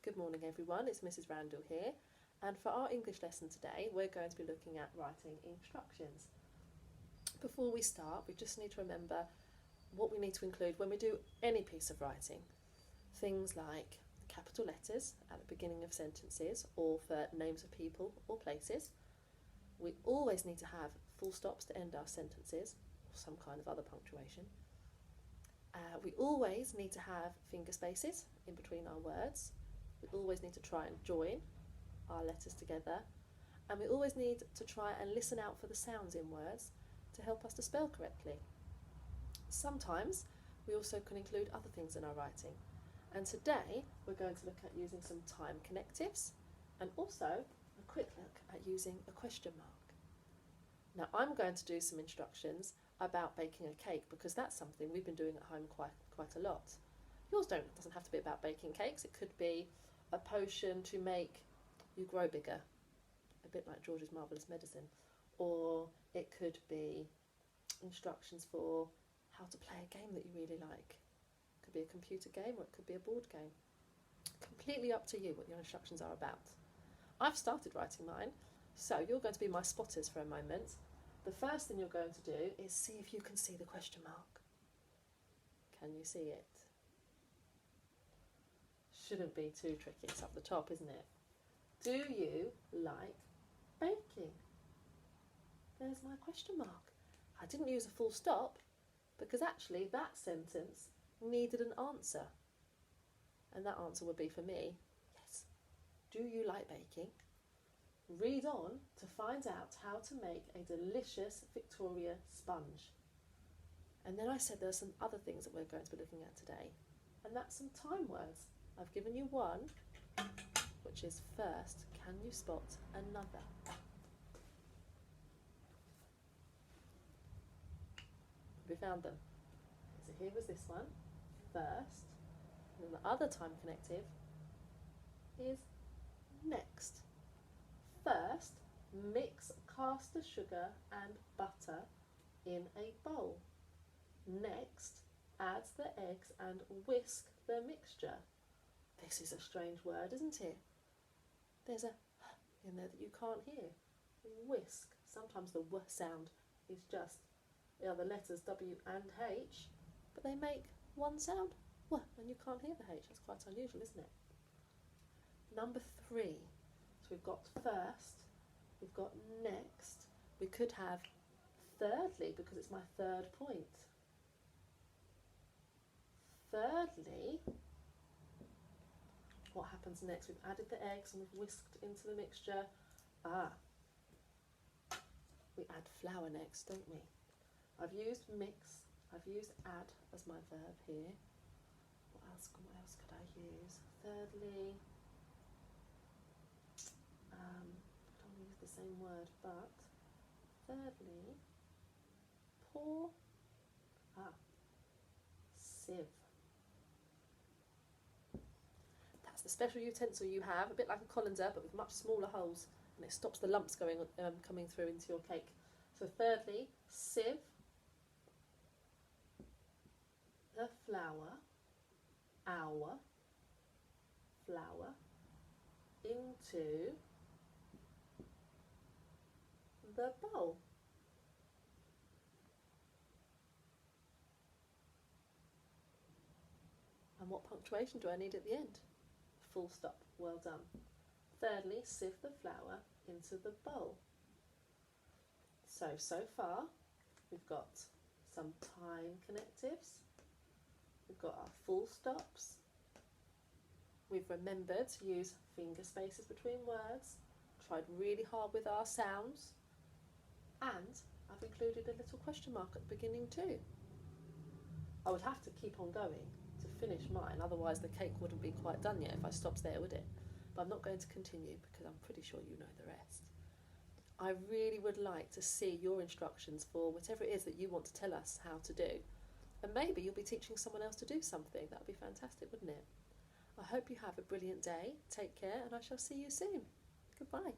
Good morning everyone, it's Mrs. Randall here, and for our English lesson today we're going to be looking at writing instructions. Before we start, we just need to remember what we need to include when we do any piece of writing. Things like capital letters at the beginning of sentences or for names of people or places. We always need to have full stops to end our sentences or some kind of other punctuation. We always need to have finger spaces in between our words. We always need to try and join our letters together, and we always need to try and listen out for the sounds in words to help us to spell correctly. Sometimes we also can include other things in our writing, and today we're going to look at using some time connectives and also a quick look at using a question mark. Now I'm going to do some instructions about baking a cake because that's something we've been doing at home quite a lot. Yours doesn't have to be about baking cakes. It could be a potion to make you grow bigger, a bit like George's Marvellous Medicine, or it could be instructions for how to play a game that you really like. It could be a computer game or it could be a board game. Completely up to you what your instructions are about. I've started writing mine, so you're going to be my spotters for a moment. The first thing you're going to do is see if you can see the question mark. Can you see it? Shouldn't be too tricky, it's up the top, isn't it? Do you like baking? There's my question mark. I didn't use a full stop because actually that sentence needed an answer. And that answer would be for me, yes. Do you like baking? Read on to find out how to make a delicious Victoria sponge. And then I said there are some other things that we're going to be looking at today, and that's some time words. I've given you one, which is first. Can you spot another? Have we found them? So here was this one, first. And then the other time connective is next. First, mix caster sugar and butter in a bowl. Next, add the eggs and whisk the mixture. This is a strange word, isn't it? There's a in there that you can't hear. Whisk. Sometimes the w sound is just the other letters W and H, but they make one sound, w, and you can't hear the H. That's quite unusual, isn't it? Number 3. So we've got first, we've got next. We could have thirdly because it's my third point. Thirdly, what happens next? We've added the eggs and we've whisked into the mixture. We add flour next, don't we? I've used mix, I've used add as my verb here. What else could I use? Thirdly, I don't want to use the same word, but thirdly, pour, sieve. That's the special utensil you have, a bit like a colander, but with much smaller holes, and it stops the lumps coming through into your cake. So thirdly, sieve the flour, our flour, into the bowl. And what punctuation do I need at the end? Full stop. Well done. Thirdly, sieve the flour into the bowl. So far we've got some time connectives, we've got our full stops, we've remembered to use finger spaces between words, tried really hard with our sounds, and I've included a little question mark at the beginning too. I would have to keep on going to finish mine, otherwise the cake wouldn't be quite done yet if I stopped there, would it? But I'm not going to continue because I'm pretty sure you know the rest. I really would like to see your instructions for whatever it is that you want to tell us how to do. And maybe you'll be teaching someone else to do something. That would be fantastic, wouldn't it? I hope you have a brilliant day. Take care, and I shall see you soon. Goodbye.